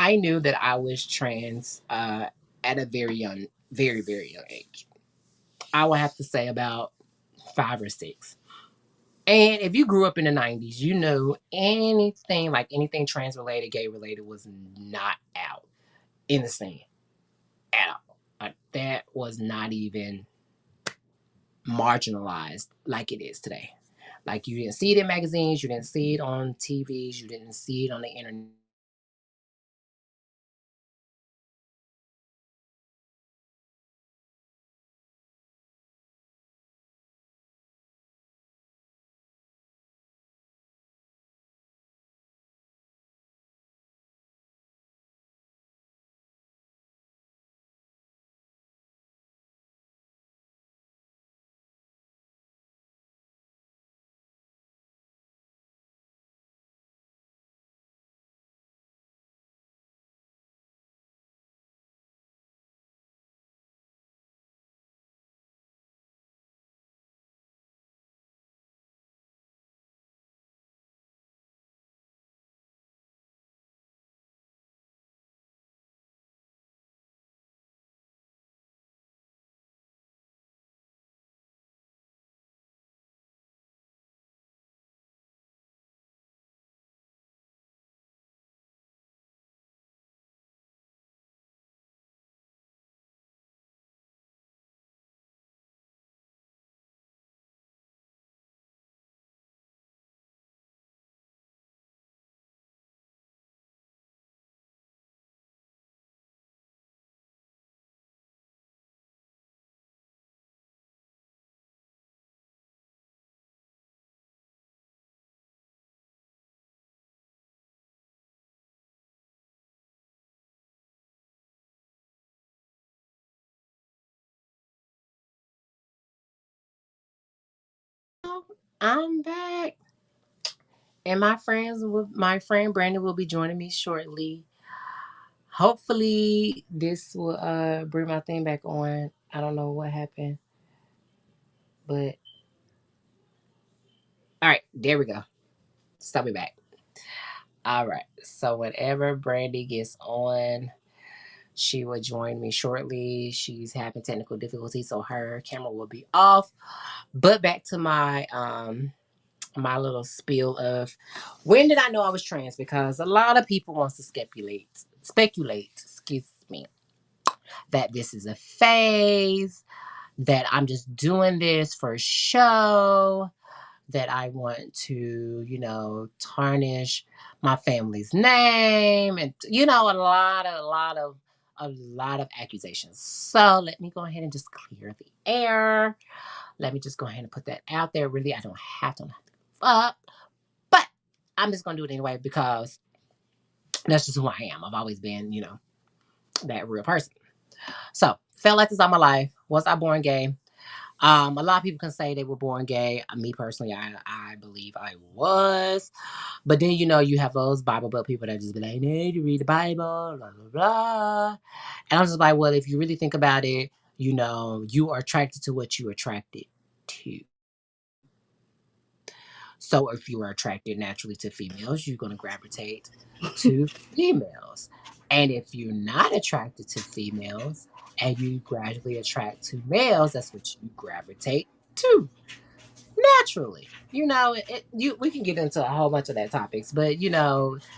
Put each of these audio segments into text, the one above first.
I knew that I was trans at a very, very young age. I would have to say about 5 or 6. And if you grew up in the 90s, you know anything like anything trans related, gay related was not out in the scene at all. Like that was not even marginalized like it is today. Like you didn't see it in magazines, you didn't see it on TVs, you didn't see it on the internet. I'm back. And my friend Brandon will be joining me shortly. Hopefully this will bring my thing back on. I don't know what happened, but all right, there we go. Stop me back. All right. So whenever Brandy gets on, she will join me shortly. She's having technical difficulties, so her camera will be off. But back to my little spiel of when did I know I was trans? Because a lot of people wants to speculate, excuse me, that this is a phase, that I'm just doing this for show, that I want to, tarnish my family's name, and a lot of accusations. So let me go ahead and just clear the air. Let me just go ahead and put that out there. Really, I don't have to up, but I'm just gonna do it anyway because that's just who I am. I've always been, that real person. So felt like this all my life. Was I born gay? A lot of people can say they were born gay. Me personally, I believe I was. But then you have those Bible Belt people that just be like, "Hey, you read the Bible, blah blah blah," and I'm just like, well, if you really think about it, you are attracted to what you're attracted to. So if you are attracted naturally to females, you're gonna gravitate to females, and if you're not attracted to females and you gradually attract to males, that's what you gravitate to naturally. We can get into a whole bunch of that topics, but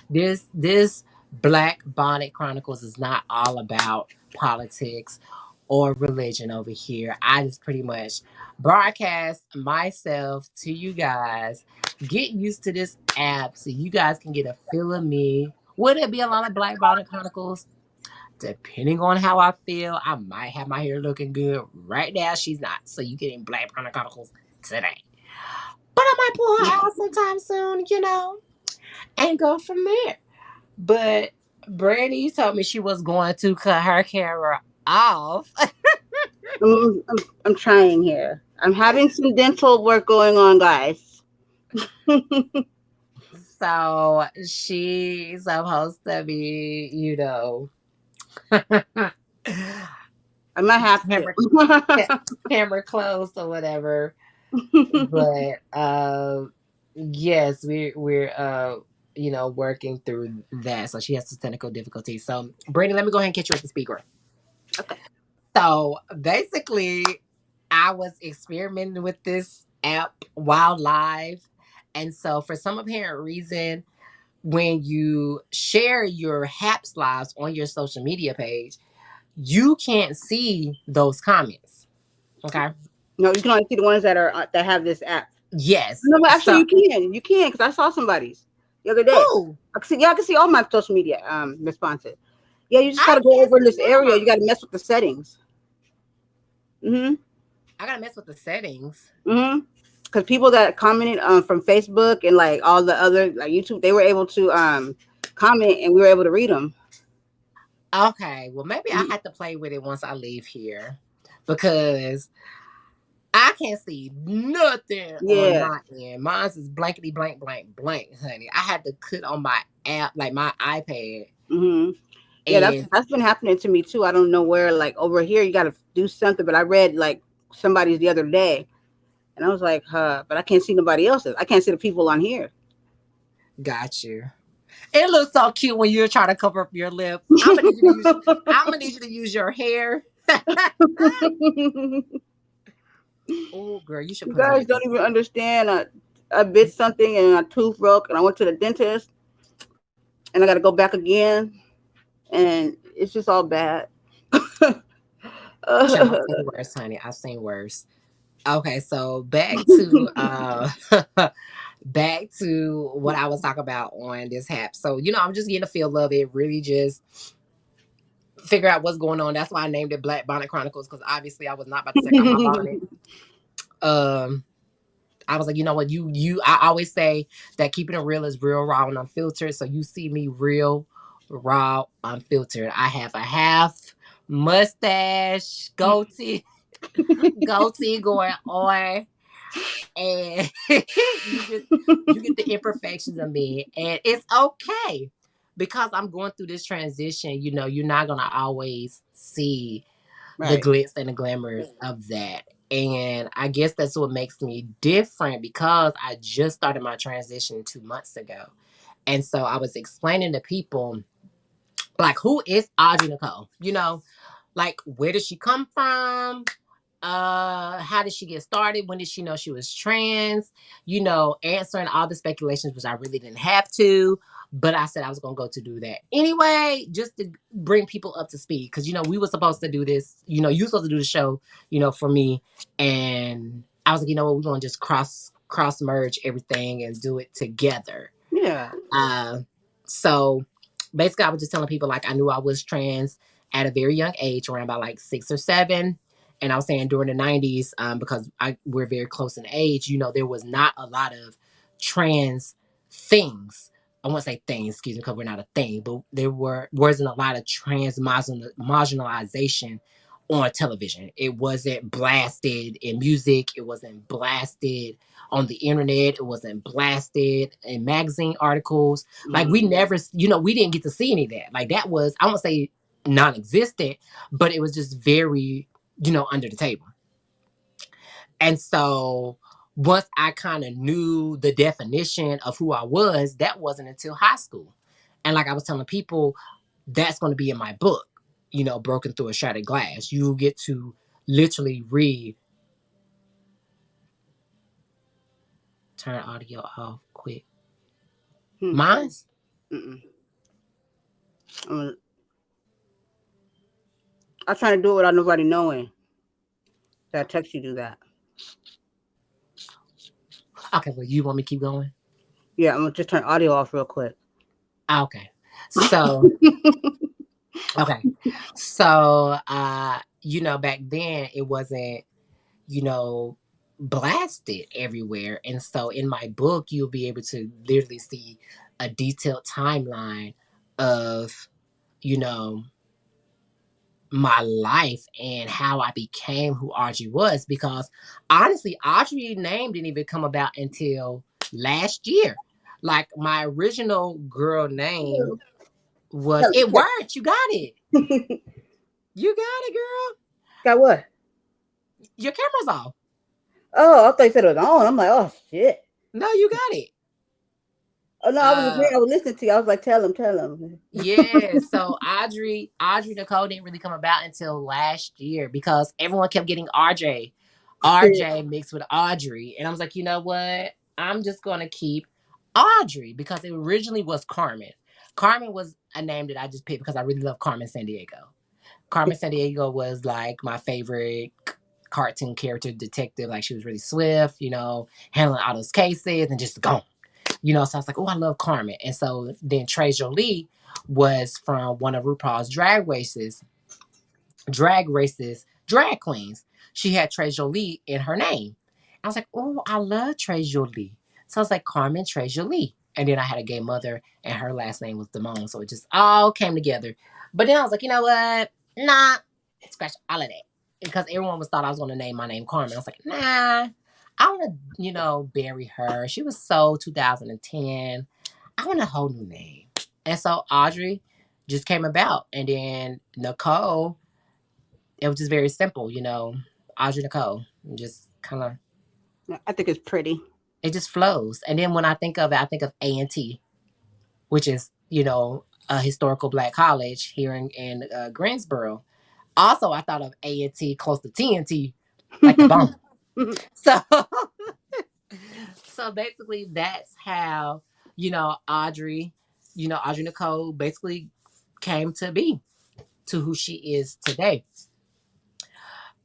this Black Bonnet Chronicles is not all about politics or religion over here. I just pretty much broadcast myself to you guys. Get used to this app so you guys can get a feel of me. Would it be a lot of Black Bonnet Chronicles? Depending on how I feel, I might have my hair looking good. Right now, she's not. So you getting Black Bonnet Chronicles today. But I might pull her out sometime soon, and go from there. But Brandy told me she was going to cut her camera off. I'm trying here. I'm having some dental work going on, guys. So she's supposed to be, I might have camera, to. camera closed or whatever. But yes, we're working through that. So she has some technical difficulties. So, Brandon, let me go ahead and get you as the speaker. Okay. So, basically, I was experimenting with this app while live. And so, for some apparent reason, when you share your HAPS lives on your social media page, you can't see those comments. Okay. No, you can only see the ones that have this app. Yes. No, but actually, So, you can. You can because I saw somebody's the other day. who? I can see. Yeah, I can see all my social media responses. Yeah, you just got I to go can't over in see this area. You got mine. to mess with the settings. Mm-hmm. I gotta mess with the settings. Mm-hmm. Because people that commented from Facebook and like all the other like YouTube, they were able to comment and we were able to read them. Okay, well, maybe I have to play with it once I leave here because I can't see nothing on Yeah. my end. Mine's is blankety blank blank blank, honey. I had to click on my app, like my iPad, Mm-hmm. Yeah, that's and that's been happening to me too. I don't know where. Like over here, you got to do something. But I read like somebody's the other day, and I was like, huh. But I can't see nobody else's. I can't see the people on here. got you. It looks so cute when you're trying to cover up your lips. I'm gonna need you to use your hair. You Oh, girl, you should put on guys your don't even glasses. understand. I bit something and my tooth broke, and I went to the dentist, and I got to go back again, and it's just all bad. Child, uh, I've seen worse, honey. I've seen worse. Okay, so back to back to what I was talking about on this hap. So, I'm just getting a feel of it, really just figure out what's going on. That's why I named it Black Bonnet Chronicles, because obviously I was not about to take off my bonnet. Um, I was like, you know what, I always say that keeping it real is real, raw, and unfiltered. So you see me real, raw, unfiltered. I have a half mustache, goatee going on, and you get the imperfections of me, and it's okay because I'm going through this transition. You're not gonna always see the right. glitz and the glamour of that. And I guess that's what makes me different because I just started my transition 2 months ago. And so I was explaining to people, like, who is Audrey Nicole? Like, where did she come from? How did she get started? When did she know she was trans? Answering all the speculations, which I really didn't have to, but I said I was gonna go to do that anyway, just to bring people up to speed. Because we were supposed to do this. You were supposed to do the show, for me, and I was like, you know what, we're gonna just cross merge everything and do it together. Yeah. uh, so basically, I was just telling people like I knew I was trans at a very young age, around about like 6 or 7. And I was saying during the 90s, because we're very close in age, there was not a lot of trans things. I won't say things, excuse me, because we're not a thing, but there wasn't a lot of trans marginalization on television. It wasn't blasted in music. It wasn't blasted on the internet. It wasn't blasted in magazine articles. Like we Mm. never, we didn't get to see any of that. Like that was, I won't say non-existent, but it was just very, under the table. And so once I kind of knew the definition of who I was, that wasn't until high school. And like I was telling people, that's going to be in my book, Broken Through a Shattered Glass. You get to literally read, turn audio off quick. Hmm. Mine's? Mm-mm. I'm trying to do it without nobody knowing. So I text you do that. Okay, well, you want me to keep going? Yeah, I'm gonna just turn audio off real quick. Okay. So, okay. So, back then it wasn't, you know, blasted everywhere. And so in my book, you'll be able to literally see a detailed timeline of, you know, my life and how I became who Audrey was. Because honestly, Audrey name didn't even come about until last year. Like my original girl name was, it worked. You got it. You got it, girl. Got what? Your camera's off. Oh, I thought you said it was on. I'm like, oh shit. No, you got it. Oh no, I was Uh, agreeing. I was listening to you. I was like, tell him. yeah, so Audrey Nicole didn't really come about until last year because everyone kept getting RJ mixed with Audrey. And I was like, you know what? I'm just gonna keep Audrey because it originally was Carmen. Carmen was a name that I just picked because I really love Carmen San Diego. Carmen San Diego was like my favorite cartoon character detective. Like she was really swift, handling all those cases and just gone. So I was like, oh, I love Carmen. And so then Trey Jolie was from one of RuPaul's drag queens. She had Trey Jolie in her name. I was like, oh, I love Trey Jolie. So I was like, Carmen Trey Jolie. And then I had a gay mother, and her last name was Damone. So it just all came together. But then I was like, you know what? Nah, scratch all of that. Because everyone was thought I was going to name my name Carmen. I was like, nah, I want to, bury her. She was so 2010. I want a whole new name. And so Audrey just came about. And then Nicole, it was just very simple, Audrey Nicole. Just kind of, I think it's pretty. it just flows. And then when I think of it, I think of A&T, which is, a historical black college here in Greensboro. Also, I thought of A&T close to TNT, like the bomb. So, so basically, that's how, Audrey, Audrey Nicole basically came to be to who she is today.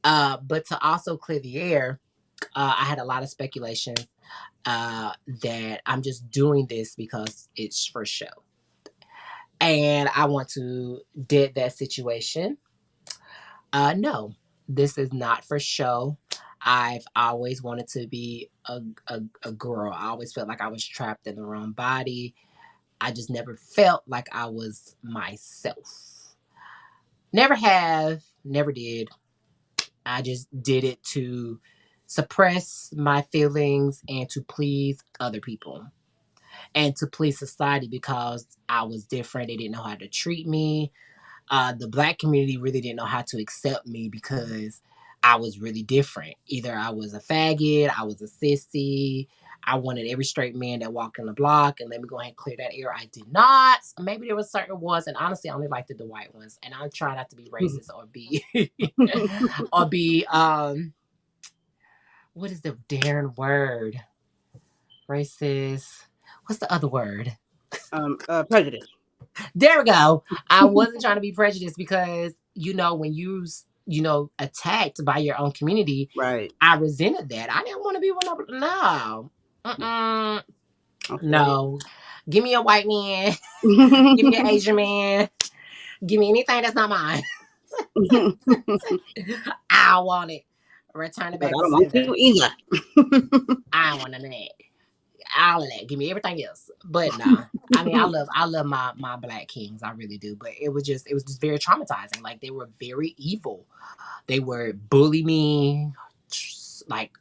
But to also clear the air, I had a lot of speculation that I'm just doing this because it's for show. And I want to dead that situation. No, this is not for show. I've always wanted to be a girl. I always felt like I was trapped in the wrong body. I just never felt like I was myself. Never have, never did. I just did it to suppress my feelings and to please other people and to please society because I was different. They didn't know how to treat me. The black community really didn't know how to accept me because I was really different. Either I was a faggot, I was a sissy. I wanted every straight man that walked in the block, and let me go ahead and clear that air. I did not. Maybe there was certain ones, and honestly, I only liked the white ones. And I'm trying not to be racist or be or be what is the darn word? Racist. What's the other word? Prejudice. There we go. I wasn't trying to be prejudiced because, when you, attacked by your own community, Right. I resented that. I didn't want to be one of them. No. Mm-mm. I feel No. Give me a white man. Give me an you. Asian man. Give me anything that's not mine. I want it. Return it Like back I to don't want sender. you either. I want none of that. All of that. Give me everything else. But nah. I mean, I love my black kings. I really do. But it was just very traumatizing. Like they were very evil. They would bully me, like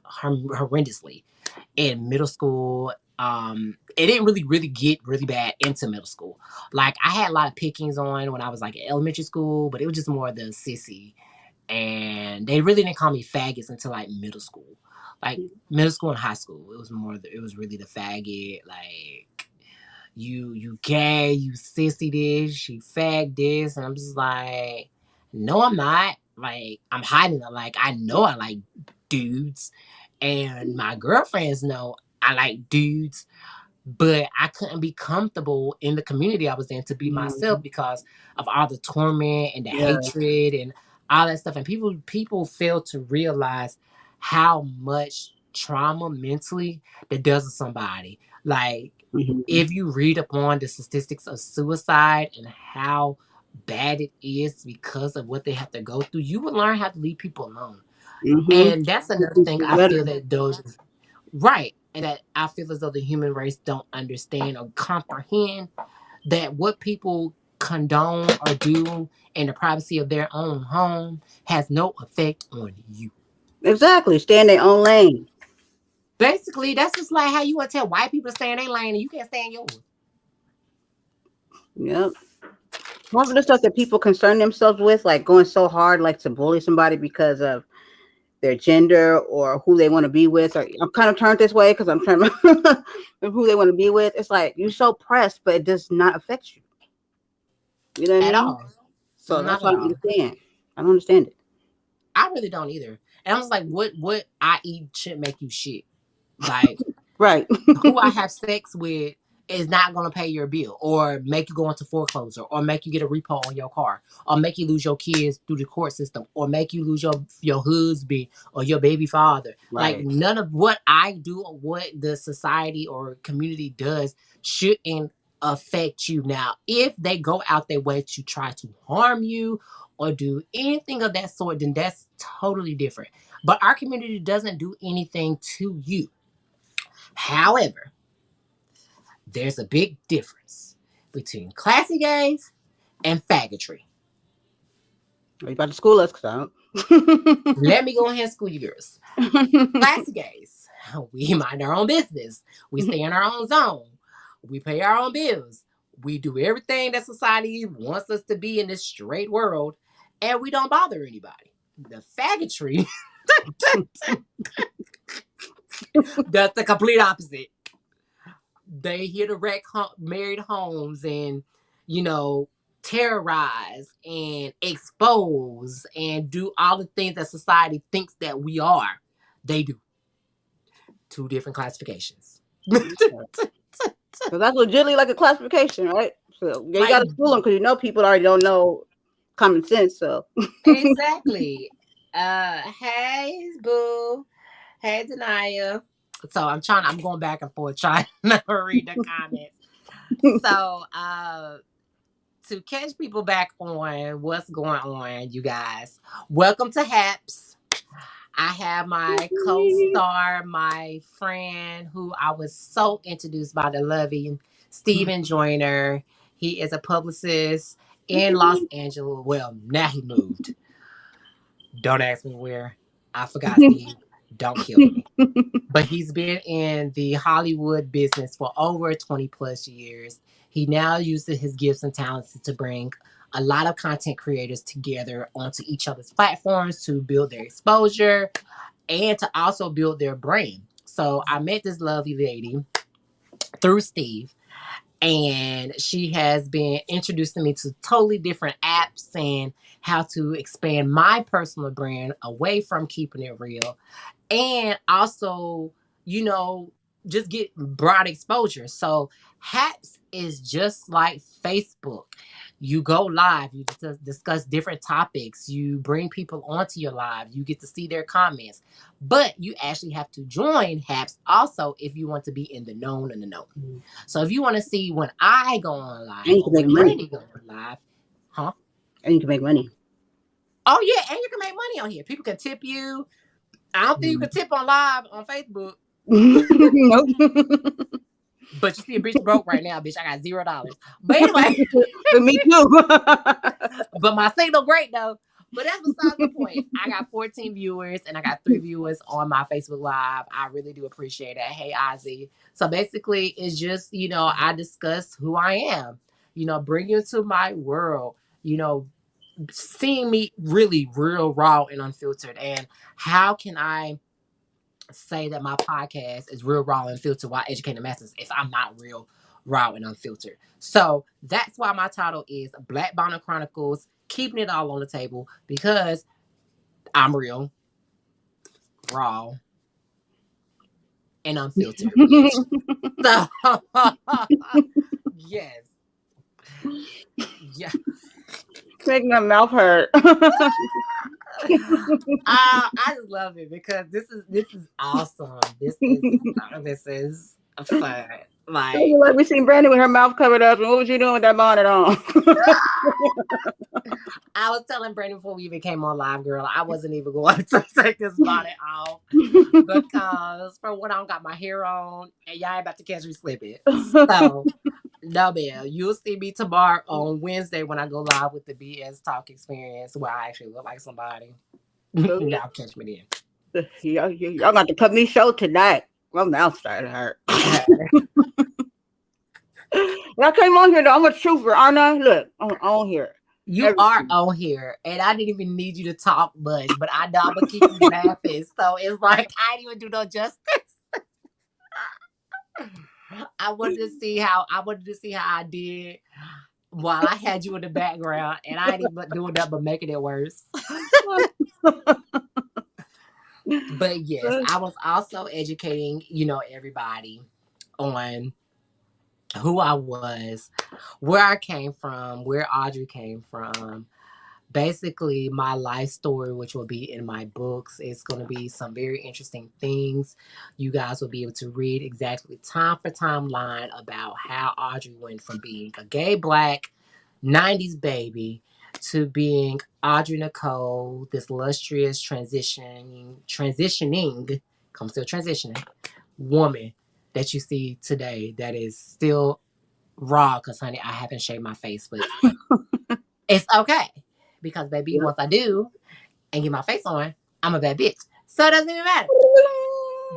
horrendously in middle school. It didn't really get really bad into middle school. Like I had a lot of pickings on when I was like in elementary school, but it was just more the sissy, and they really didn't call me faggots until like middle school. Like middle school and high school, it was really the faggot. Like you gay, you sissy this, you fag this, and I'm just like, no, I'm not. Like I'm hiding it. Like I know I like dudes, and my girlfriends know I like dudes, but I couldn't be comfortable in the community I was in to be myself Mhm. because of all the torment and the Yeah. hatred and all that stuff. And people fail to realize how much trauma mentally that does to somebody. Like Mhm. if you read upon the statistics of suicide and how bad it is because of what they have to go through, you will learn how to leave people alone. Mhm. And that's Make another you thing feel I feel better. that those right. And that I feel as though the human race don't understand or comprehend that what people condone or do in the privacy of their own home has no effect on you. Exactly. Stay in their own lane. Basically, that's just like how you want to tell white people to stay in their lane and you can't stay in yours. Yep. Most of the stuff that people concern themselves with, like going so hard, like to bully somebody because of their gender or who they want to be with. Or I'm kind of turned this way because I'm trying to who they want to be with. It's like you're so pressed, but it does not affect you. You know what I at mean? all. So Not that's at what I don't all. understand. I don't understand it. I really don't either. And I was like, what I eat should make you shit. Like, Right. who I have sex with is not going to pay your bill or make you go into foreclosure or make you get a repo on your car or make you lose your kids through the court system or make you lose your husband or your baby father. Like, Right. none of what I do or what the society or community does shouldn't affect you. Now, if they go out their way to try to harm you or do anything of that sort, then that's totally different. But our community doesn't do anything to you. However, there's a big difference between classy gays and faggotry. Are you about to school us? Cause I don't. Let me go ahead and school you girls. Classy gays, we mind our own business. We stay in our own zone. We pay our own bills. We do everything that society wants us to be in this straight world, and we don't bother anybody. The faggotry, that's the complete opposite. They here to wreck married homes and, you know, terrorize and expose and do all the things that society thinks that we are. They do. Two different classifications. So that's legitimately like a classification, right? So yeah, you got Like, to school them because you know people already don't know common sense. So exactly. Hey, boo. Hey, Denia. So I'm going back and forth trying to read the comments. So, to catch people back on what's going on, you guys, welcome to HAPS. I have my co-star, my friend, who I was so introduced by the loving Stephen Joyner. He is a publicist in Los Angeles. Well, now he moved. Don't ask me where. I forgot, Steve. Don't kill me. But he's been in the Hollywood business for over 20 plus years. He now uses his gifts and talents to bring a lot of content creators together onto each other's platforms to build their exposure and to also build their brand. So I met this lovely lady through Steve, and she has been introducing me to totally different apps and how to expand my personal brand away from keeping it real and also, you know, just get broad exposure. So Hacks is just like Facebook. You go live, you discuss different topics, you bring people onto your live, you get to see their comments. But you actually have to join Hacks also if you want to be in the known and the known. So if you want to see when I go on and live you or can make when money. Brandy goes on live, huh? And you can make money. Oh yeah, and you can make money on here. People can tip you. I don't think you can tip on live on Facebook. Nope. But you see a bitch broke right now, bitch. I got $0. But anyway, Me too. but my signal great though. But that's besides the point. I got 14 viewers and I got 3 viewers on my Facebook Live. I really do appreciate it. Hey Ozzy. So basically it's just, I discuss who I am. Bring you into my world, seeing me really real, raw, and unfiltered. And how can I say that my podcast is real, raw, and filtered while educating the masses if I'm not real, raw, and unfiltered? So that's why my title is Black Bonnet Chronicles, keeping it all on the table because I'm real, raw, and unfiltered, bitch. So, yes. Yeah. Making my mouth hurt. I just love it because this is awesome. This is fun. Like, Like we seen Brandy with her mouth covered up. And what was you doing with that bonnet on? I was telling Brandon before we even came on live, girl, I wasn't even going to take this bonnet off because for one, I don't got my hair on, and y'all ain't about to catch me slipping. So, no, Bell, you'll see me tomorrow on Wednesday when I go live with the BS Talk Experience, where I actually look like somebody. So Y'all catch me y'all got to cut me show tonight. My mouth started to hurt. then. When I came on here, though, I'm a trooper, aren't I? Look, I'm on here. You are everything. on here, and I didn't even need you to talk much, but I know I'm gonna keep you laughing. So it's like I didn't even do no justice. I wanted to see how I did while I had you in the background, and I ain't even doing that but making it worse. But yes, I was also educating, everybody on who I was, where I came from, where Audrey came from. Basically, my life story, which will be in my books, is going to be some very interesting things. You guys will be able to read exactly time for timeline about how Audrey went from being a gay black 90s baby to being Audrey Nicole, this illustrious transitioning, I'm still transitioning, woman that you see today that is still raw because, honey, I haven't shaved my face, but it's okay because, baby, Yep. once I do and get my face on, I'm a bad bitch. So it doesn't even matter.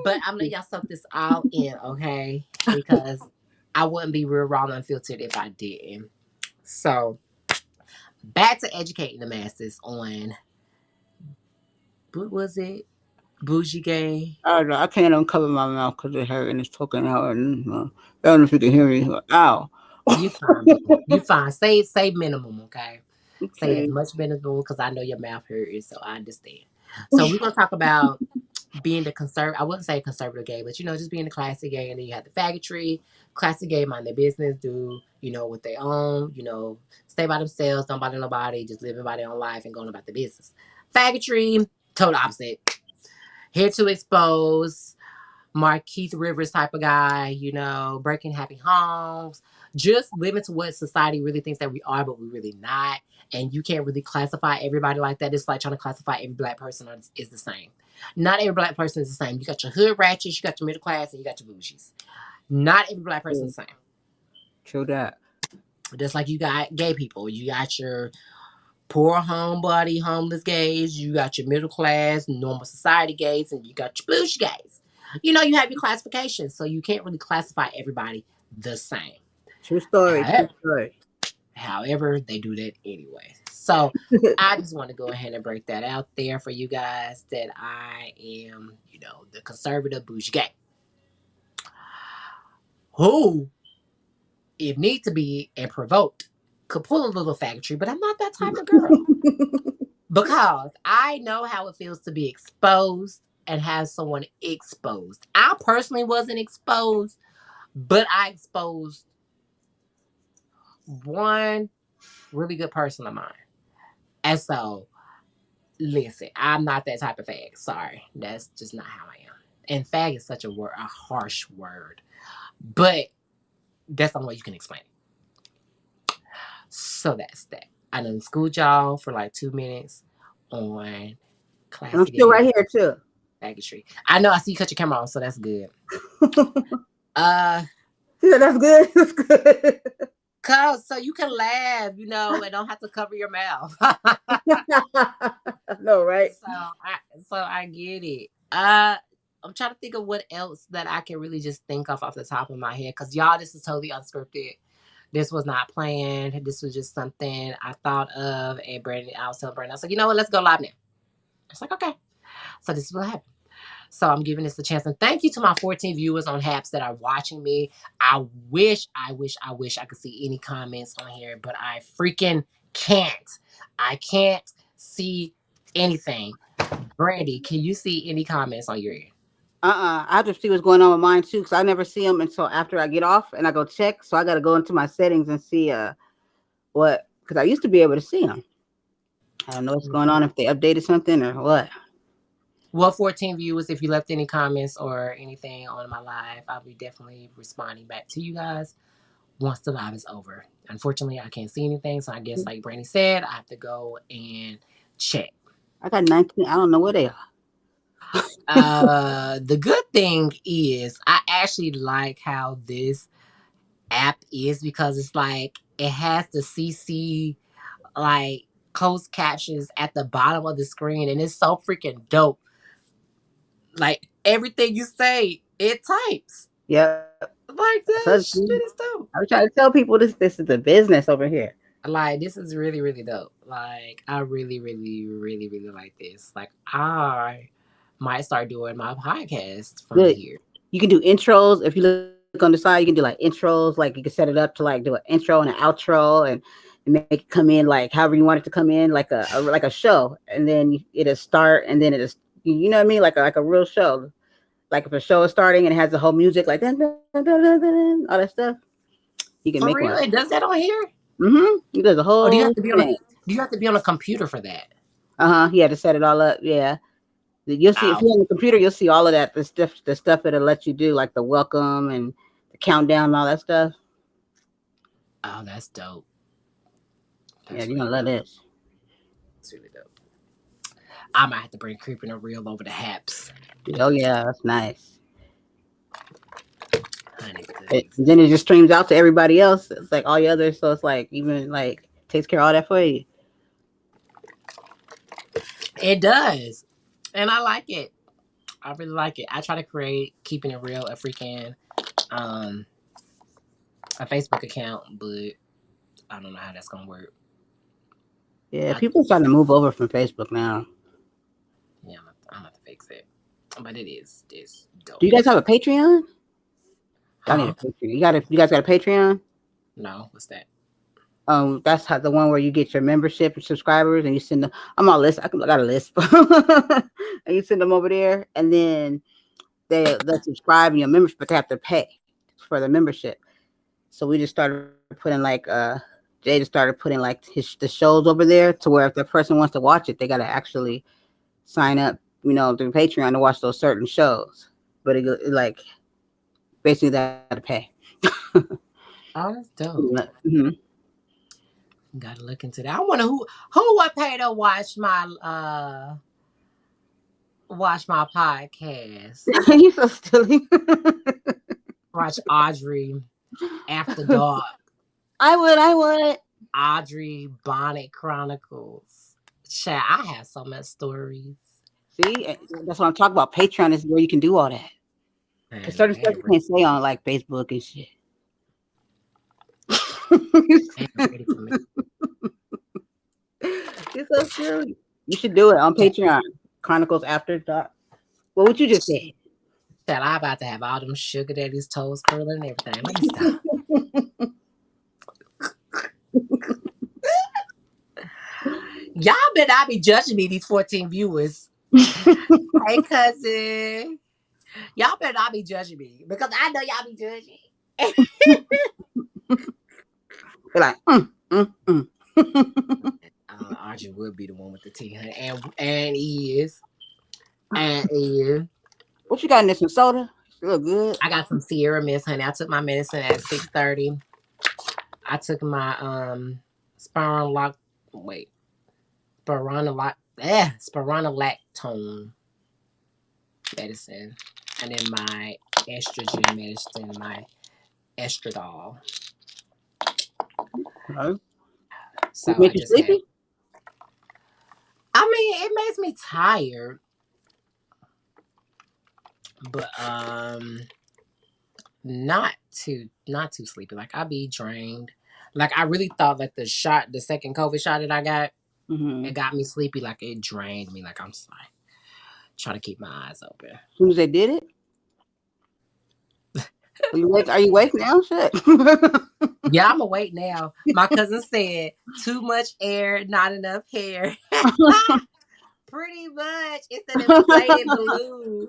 But I'm letting y'all soak this all in, okay? Because I wouldn't be real raw and unfiltered if I didn't. So back to educating the masses on what was it? Bougie gay. I don't know. I can't uncover my mouth because it hurt and it's poking out. And I don't know if you can hear me. Ow. You fine, boo. You fine. Say minimum, okay? Say as Okay. much minimum because I know your mouth hurts, so I understand. So we're gonna talk about being the conservative, I wouldn't say conservative gay, but just being the classic gay, and then you have the faggotry, classic gay, mind their business, do what they own, stay by themselves, don't bother nobody, just living by their own life and going about the business. Faggotry, total opposite. Here to expose, Marquise Rivers type of guy, breaking happy homes, just living to what society really thinks that we are, but we're really not. And you can't really classify everybody like that. It's like trying to classify every black person is the same. Not every black person is the same. You got your hood ratchets, you got your middle class, and you got your bougies. Not every black person True, is the same. true that. Just like you got gay people, you got your poor homebody, homeless gays, you got your middle class, normal society gays, and you got your bougie gays. You have your classifications, so you can't really classify everybody the same. True story. True However, story. they do that anyway. So I just want to go ahead and break that out there for you guys that I am, the conservative bougie gay. Who, if need to be and provoked, could pull a little factory, but I'm not that type of girl. Because I know how it feels to be exposed and have someone exposed. I personally wasn't exposed, but I exposed one really good person of mine. And so, listen, I'm not that type of fag. Sorry. That's just not how I am. And fag is such a harsh word. But that's the only way you can explain it. So that's that. I done schooled y'all for like 2 minutes on And I'm classic still gay right here too. faggotry. I know I see you cut your camera on, so that's good. Uh She said, that's good. That's good. Cause so you can laugh, and don't have to cover your mouth. No, right? So I get it. I'm trying to think of what else that I can really just think of off the top of my head. Cause y'all, this is totally unscripted. This was not planned. This was just something I thought of, and Brandon, I was telling Brandon, I was like, you know what? Let's go live now. It's like, okay. So this is what happened. So I'm giving this a chance. And thank you to my 14 viewers on Haps that are watching me. I wish I could see any comments on here, but I freaking can't. I can't see anything. Brandy, can you see any comments on your end? I have to see what's going on with mine too, because I never see them until after I get off and I go check. So I got to go into my settings and see what, because I used to be able to see them. I don't know what's going on if they updated something or what. Well, 14 viewers, if you left any comments or anything on my live, I'll be definitely responding back to you guys once the live is over. Unfortunately, I can't see anything, so I guess, like Brandy said, I have to go and check. I got 19. I don't know where they are. The good thing is I actually like how this app is because it's like it has the CC like closed captions at the bottom of the screen, and it's so freaking dope. Like everything you say, it types. Yep. Like I told that you. shit is dope. I was trying to tell people this is a business over here. Like this is really, really dope. Like I really, really, really, really like this. Like I might start doing my podcast from Good. here. You can do intros. If you look on the side, you can do like intros. Like you can set it up to like do an intro and an outro, and make it come in like however you want it to come in, like a show, and then it'll start, and then it'll you know what I mean, like a real show. Like if a show is starting and it has the whole music like dun, dun, dun, dun, dun, dun, all that stuff, you can For make real, one. it does that on here? It does the Oh, do you whole have to be on a thing. do you have to be on a computer for that? You had to set it all up. Yeah. You'll see if Oh, you're on the computer, you'll see all of that. The stuff it'll let you do, like the welcome and the countdown and all that stuff. oh, that's dope. Yeah, That's you're gonna really love dope. this. That's really dope. I might have to bring creeping and real over the haps, Oh yeah, that's nice. honey, because And then it just streams out to everybody else. It's like all your others, so it's like even like takes care of all that for you. it does, and I like it. I really like it. I try to create keeping it real um a Facebook account, but I don't know how that's gonna work. Yeah, I people are starting to move over from Facebook now. Yeah, I'm gonna have to fix it, but it's Do you dope. guys have a Patreon? Y'all need a Huh? Patreon. You guys got a Patreon? No, what's that? That's how the one where you get your membership and subscribers, and you send them. I'm on a list. I got a list, and you send them over there, and then they subscribe in your membership, but they have to pay for the membership. So we just started putting Jay just started putting like the shows over there to where if the person wants to watch it, they gotta actually sign up, through Patreon to watch those certain shows. But it like basically they have to pay. Oh, that's dope. Mm-hmm. Gotta look into that. I wonder who would pay to watch my podcast. You're so silly. Watch Audrey After Dark, I would. Audrey Bonnet Chronicles. Chat, I have so much stories. See, that's what I'm talking about. Patreon is where you can do all that. Cause Honey, certain stuff you can't say on like Facebook and shit. they ain't ready for me. You're so silly. You should do it on Yeah, Patreon. Chronicles After Dark. Well, what you just said. chat, I about to have all them sugar daddy's toes curling and everything. Let me stop. Y'all better not be judging me, these 14 viewers. Hey, cousin. Y'all better not be judging me because I know y'all be judging. They're like, Audrey would be the one with the tea, honey. And he is. And is. what you got in this one? Soda? You look good. I got some Sierra Mist, honey. I took my medicine at 6:30. I took my spironolactone wait. Spironolactone medicine. And then my estrogen medicine, my estradiol. Right. So It I make you just had sleepy? I mean, it makes me tired, but not too sleepy. Like I be drained. Like I really thought that the second COVID shot that I got, Mm-hmm. it got me sleepy. Like it drained me. Like I'm just like trying to keep my eyes open. As soon as they did it, are you awake? Are you awake now? Shit. Yeah, I'm awake now. My cousin said too much air, not enough hair. Pretty much. It's an inflated balloon.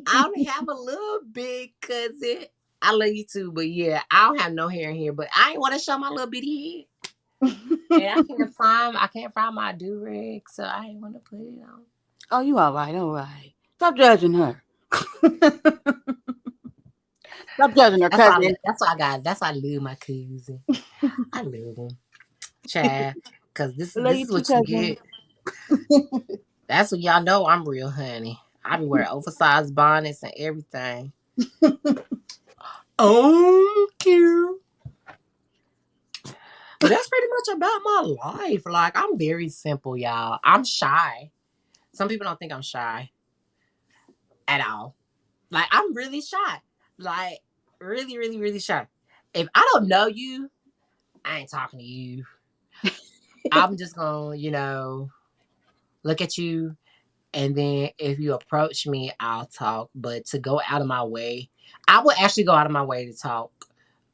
I don't have a little big cousin. I love you too, but yeah, I don't have no hair in here. But I ain't want to show my little bitty head, and I can't find my do rag, so I ain't want to put it on. Oh, you all right? All right. Stop judging her. Stop judging her, That's why. cousin. That's why I got. That's why I love my cousin. I love him, Chad. Cause this I is love this you is too, what you cousin. get. That's when y'all know I'm real, honey. I be wearing oversized bonnets and everything. Oh, cute. But that's pretty much about my life. Like I'm very simple, y'all. I'm shy. Some people don't think I'm shy at all. Like I'm really shy. Like really, really, really shy. If I don't know you, I ain't talking to you. I'm just gonna, look at you, and then if you approach me, I'll talk. But to go out of my way, I would actually go out of my way to talk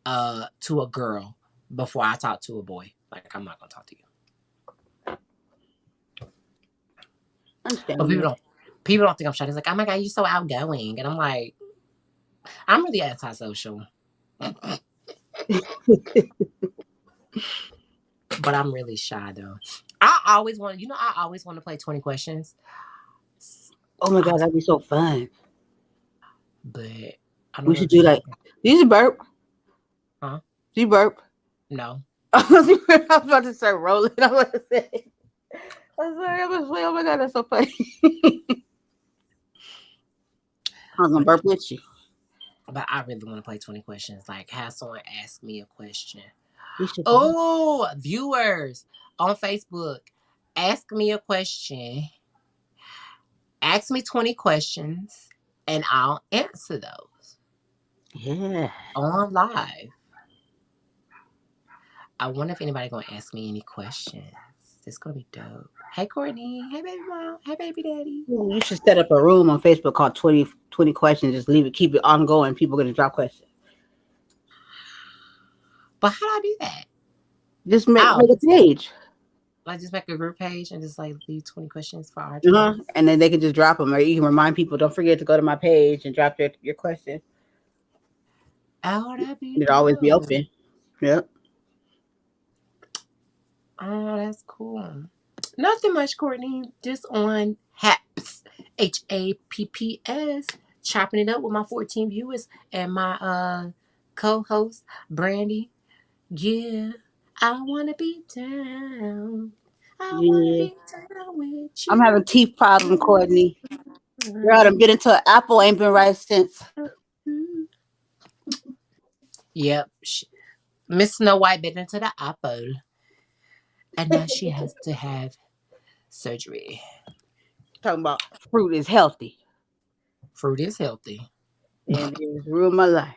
to a girl before I talk to a boy. Like, I'm not gonna talk to you. But Understandable. people don't think I'm shy. It's like, oh my god, you're so outgoing, and I'm like, I'm really antisocial, but I'm really shy though. I always want to play 20 questions. Oh my I, god, that'd be so fun. but I We don't know should if you do have like. Did you burp? huh? Did you burp? No. I was about to start rolling. I was about to say. I'm sorry. I was like, oh my god, that's so funny. I was gonna But burp with you. I really want to play 20 questions. Like, have someone ask me a question. We should do it. Oh, viewers on Facebook, ask me a question. Ask me 20 questions, and I'll answer those Yeah. on live. I wonder if anybody gonna ask me any questions. It's gonna be dope. Hey Courtney. Hey baby mom. Hey baby daddy. You should set up a room on Facebook called 20 questions. Just leave it, keep it ongoing. People are gonna drop questions. But how do I do that? Just make, Oh, make a page. like just make a group page and just like leave 20 questions for our Uh-huh. dreams. And then they can just drop them, or you can remind people. Don't forget to go to my page and drop your question. Oh, that'd be It'll always be dope. open. Yep. Oh, that's cool. Nothing much, Courtney. Just on HAPS, HAPPS, chopping it up with my 14 viewers and my co-host Brandy. Yeah, I wanna be down. I wanna Yeah. be down with I'm having you. teeth problem, Courtney. Girl, I'm getting to an apple. Ain't been right since. Yep, Miss Snow White bit into the apple, and now she has to have surgery. Talking about fruit is healthy, Fruit is healthy. and it's ruined my life.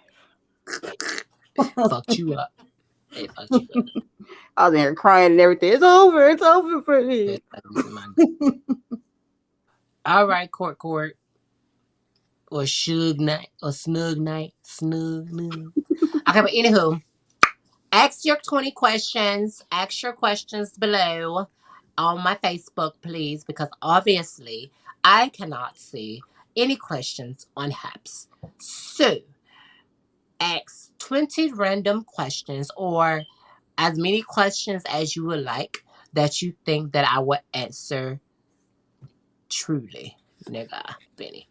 Fucked you up. It fucked you up. I was there crying and everything. It's over. It's over for me. That's losing my. All right, court, or Suge night, or Snug night, snug. Okay, but anywho, ask your 20 questions. Ask your questions below on my Facebook, please, because obviously I cannot see any questions on HAPS. So, ask 20 random questions or as many questions as you would like that you think that I will answer truly. Nigga, Benny.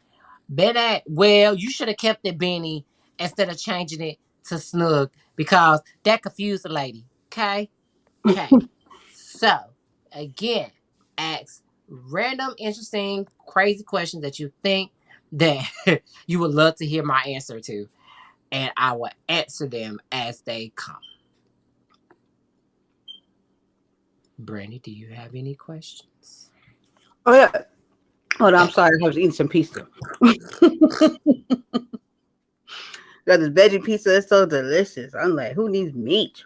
Benny, well, you should have kept it Benny instead of changing it to Snug because that confused the lady. Okay? Okay. So, again, ask random, interesting, crazy questions that you think that you would love to hear my answer to, and I will answer them as they come. Brandy, do you have any questions? Oh yeah. Hold on. I'm sorry. I was eating some pizza. Got this veggie pizza. It's so delicious. I'm like, who needs meat?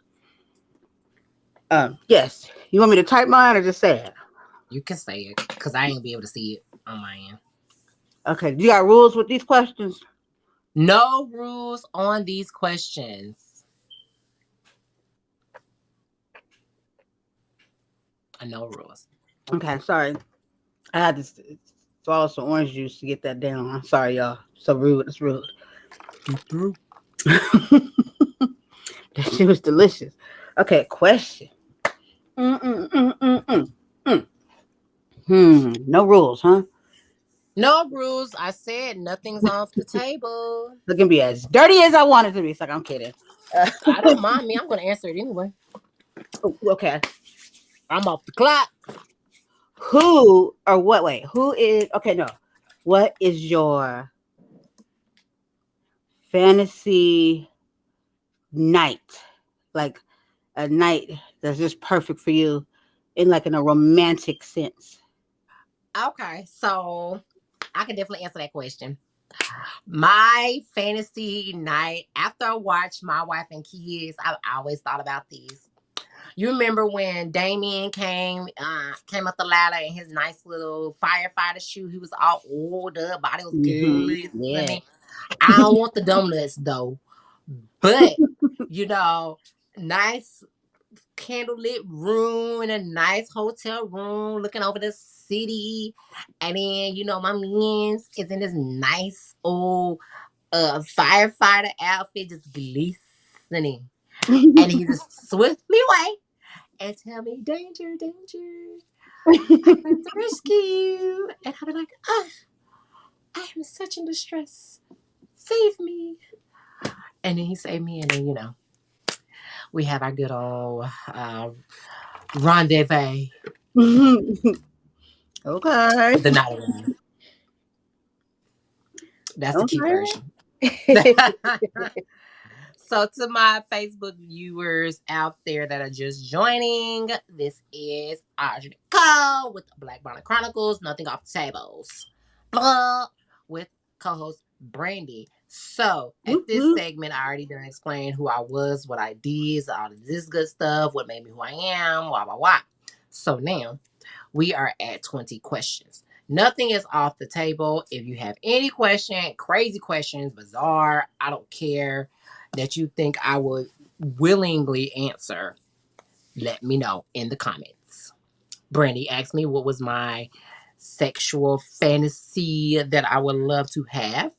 Yes. You want me to type mine or just say it? You can say it because I ain't be able to see it on my end. Okay. Do you got rules with these questions? No rules on these questions. No rules. Okay. Sorry. I had to swallow some orange juice to get that down. I'm sorry, y'all. So rude. It's rude. You through? That shit was delicious. Okay. Question. Mm-mm-mm-mm-mm. No rules, huh? No rules. I said nothing's off the table. It can be as dirty as I want it to be. It's like I'm kidding. Uh, I don't mind me. I'm going to answer it anyway. okay. I'm off the clock. Who or what? Wait. Who is? Okay. No. What is your fantasy night? Like a night that's just perfect for you, in a romantic sense. Okay, so I can definitely answer that question. My fantasy night after I watch My Wife and Kids, I always thought about these. You remember when Damien came up the ladder in his nice little firefighter shoe? He was all oiled up, body was Mm-hmm. good. I Yeah. mean, I don't want the donuts though, but you know, nice candlelit room in a nice hotel room looking over the city. And then, my man's is in this nice old firefighter outfit, just glistening. And he just swiftly away and tell me, danger, danger. I'm going to rescue you. And I'll be like, I am such in distress. Save me. And then he saved me. And then, we have our good old rendezvous Okay. the night around. That's the cute version. Okay. So, to my Facebook viewers out there that are just joining, this is Audrey Cole with Black Bonnet Chronicles, Nothing Off the Tables. Blah, with co host Brandy. So, at Whoop, this whoop. segment, I already done explained who I was, what I did, all of this good stuff, what made me who I am, blah, blah, blah. So, now we are at 20 questions. Nothing is off the table. If you have any question, crazy questions, bizarre, I don't care, that you think I would willingly answer, let me know in the comments. Brandy asked me what was my sexual fantasy that I would love to have.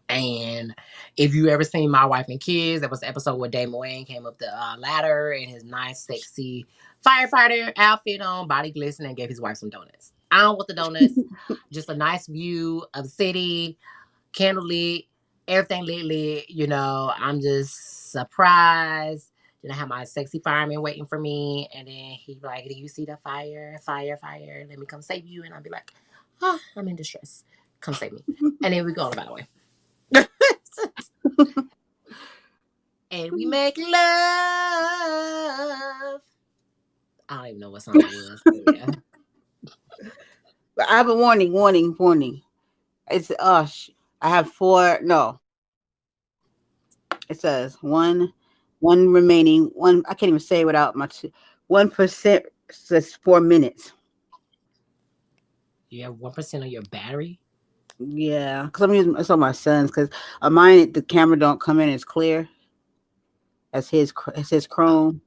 And if you ever seen My Wife and Kids, that was the episode where Damon Wayne came up the ladder in his nice, sexy firefighter outfit on, body glistening, and gave his wife some donuts. I don't want the donuts, just a nice view of the city, candlelit, everything lit. I'm just surprised. Then I have my sexy fireman waiting for me, and then he like, "Do you see the fire? Fire, fire! Let me come save you." And I'll be like, "Oh, I'm in distress. Come save me." And then we go on about our way. And we make love. I don't even know what song it was, but yeah. But I have a warning, warning, warning. It's I have four. No, it says one remaining. One. I can't even say it without my 1% says 4 minutes. You have 1% of your battery. Yeah, because I'm using it's on my son's. Because on mine the camera don't come in as clear as his Oh, Chrome.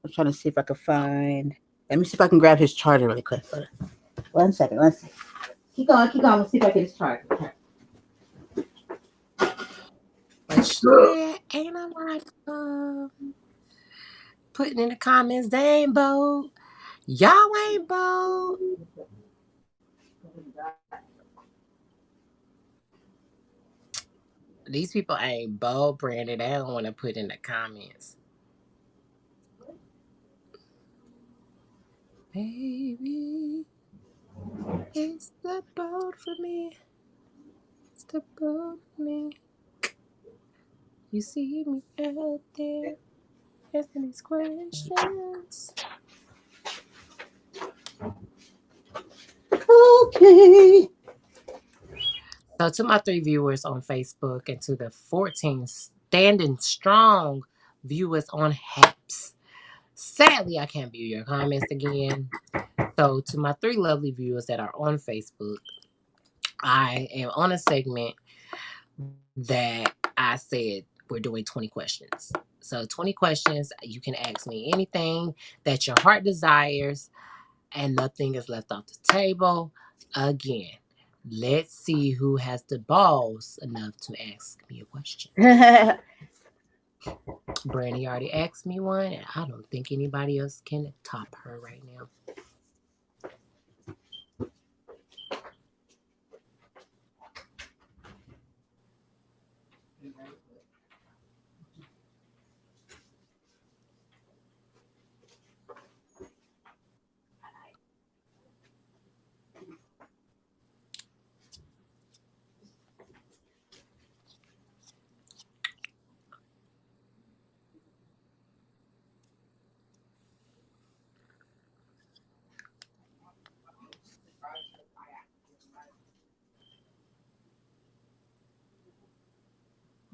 I'm trying to see if I can find. Let me see if I can grab his charger really quick. Hold on. 1 second. Let's see. Keep going. Keep going. Let's see if I get his charger. but shit, ain't a lot putting in the comments. They ain't bold. Y'all ain't bold. These people ain't bold, Brandon. They don't want to put in the comments. Baby, it's the boat for me. It's the boat for me. You see me out there asking these questions. Okay. So, to my 3 viewers on Facebook and to the 14 standing strong viewers on Haps, sadly, I can't view your comments again. So, to my 3 lovely viewers that are on Facebook, I am on a segment that I said we're doing 20 questions. So, 20 questions, you can ask me anything that your heart desires, and nothing is left off the table. Again, let's see who has the balls enough to ask me a question. Brandy already asked me one, and I don't think anybody else can top her right now.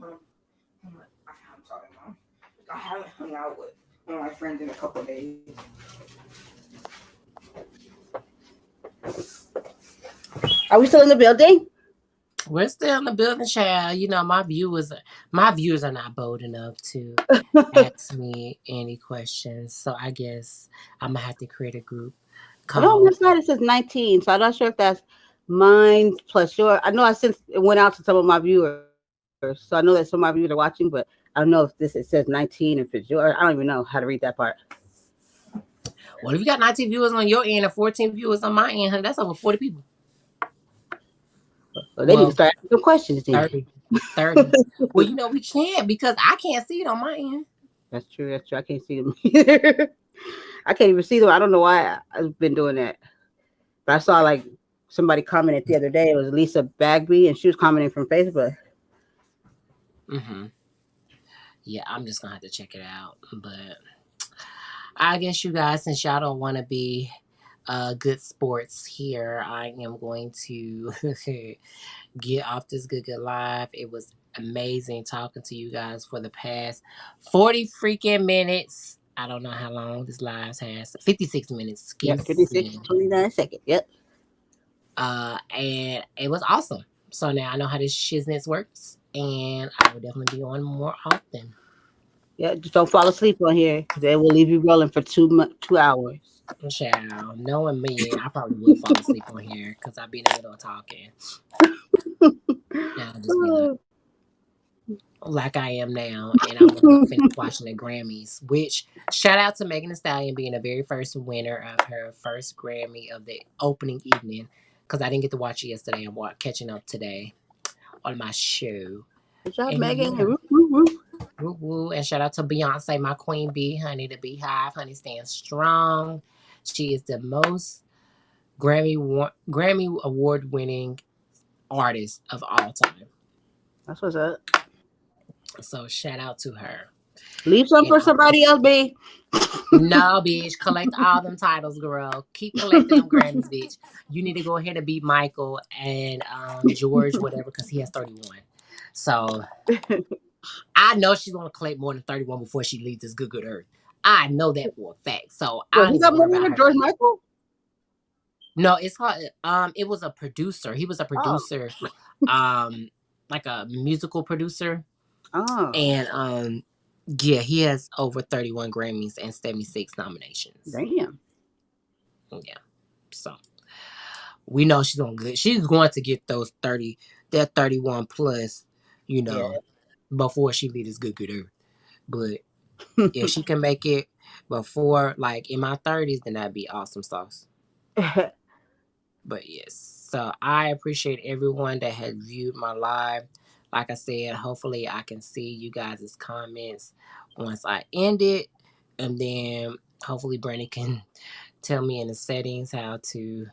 I'm sorry, Mom. I haven't hung out with. my friends in a couple of days. Are we still in the building? We're still in the building, child. You know, my viewers are not bold enough to ask me any questions. So I guess I'm gonna have to create a group I know on my called. side it says 19, so I'm not sure if that's mine plus yours. I know I since it went out to some of my viewers, so I know that some of my viewers are watching, but I don't know if this it says 19 if it's yours. I don't even know how to read that part. Well, if you got 19 viewers on your end and 14 viewers on my end, honey, that's over 40 people. So they need to Well, start asking some questions then. 30. 30. Well, you know, we can't because I can't see it on my end. That's true. That's true. I can't see them either. I can't even see them. I don't know why I've been doing that. But I saw like somebody commented the other day. It was Lisa Bagby, and she was commenting from Facebook. Hmm. Yeah, I'm just gonna have to check it out. But I guess you guys, since y'all don't want to be good sports here, I am going to get off this good live. It was amazing talking to you guys for the past 40 freaking minutes. I don't know how long this live has. 56 minutes, Yep, excuse 56 me. 29 seconds. Yep. And it was awesome. So now I know how this shizness works, and I will definitely be on more often. Yeah, just don't fall asleep on here because they will leave you rolling for 2 hours. Child, knowing me, I probably will fall asleep on here because I'll be in the middle of talking. And I'll just be like I am now, and I'm gonna go finish watching the Grammys. Which shout out to Megan Thee Stallion being the very first winner of her first Grammy of the opening evening, because I didn't get to watch it yesterday. I'm catching up today on my show. Good job, And Megan. yeah, Woo, woo, woo. woo woo. And shout out to Beyonce, my queen bee, honey, the Beehive, honey, stands strong. She is the most Grammy award winning artist of all time. That's what's up. So shout out to her. Leave some And for also, somebody else, B. no, bitch, collect all them titles, girl. Keep collecting them Grammys, bitch. You need to go ahead and beat Michael and George, whatever, because he has 31. So I know she's gonna collect more than 31 before she leaves this good earth. I know that for a fact. So I Well, don't he even got worry money about with her. George Michael? No, it's called it was a producer. He was a Oh. producer, um, like a musical producer. Oh. And yeah, he has over 31 Grammys and 76 nominations. Damn. Yeah. So we know she's going to get those 30 that 31 plus, you Yeah. know, before she leaves this good earth. But if she can make it before like in my 30s, then that'd be awesome sauce. But yes. So I appreciate everyone that has viewed my live. Like I said, hopefully I can see you guys' comments once I end it. And then hopefully Brandy can tell me in the settings how to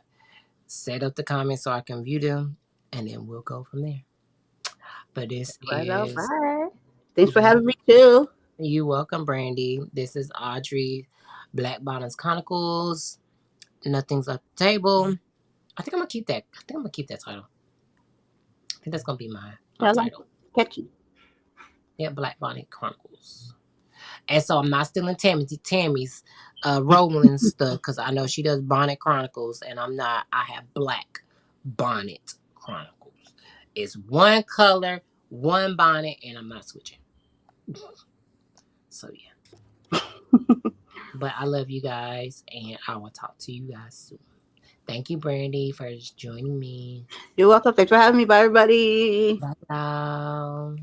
set up the comments so I can view them. And then we'll go from there. But this Right, all is right. Thanks for you having me too. you welcome, Brandy. This is Audrey Black Bottoms Chronicles. Nothing's off the table. I think I'm gonna keep that. I think I'm gonna keep that title. I think that's gonna be my I like title. it. Catchy. Yeah, Black Bonnet Chronicles. And so I'm not stealing Tammy's rolling stuff because I know she does Bonnet Chronicles, and I'm not. I have Black Bonnet Chronicles. It's one color, one bonnet, and I'm not switching. So yeah. But I love you guys, and I will talk to you guys soon. Thank you, Brandy, for joining me. You're welcome. Thanks for having me. Bye, everybody. Bye.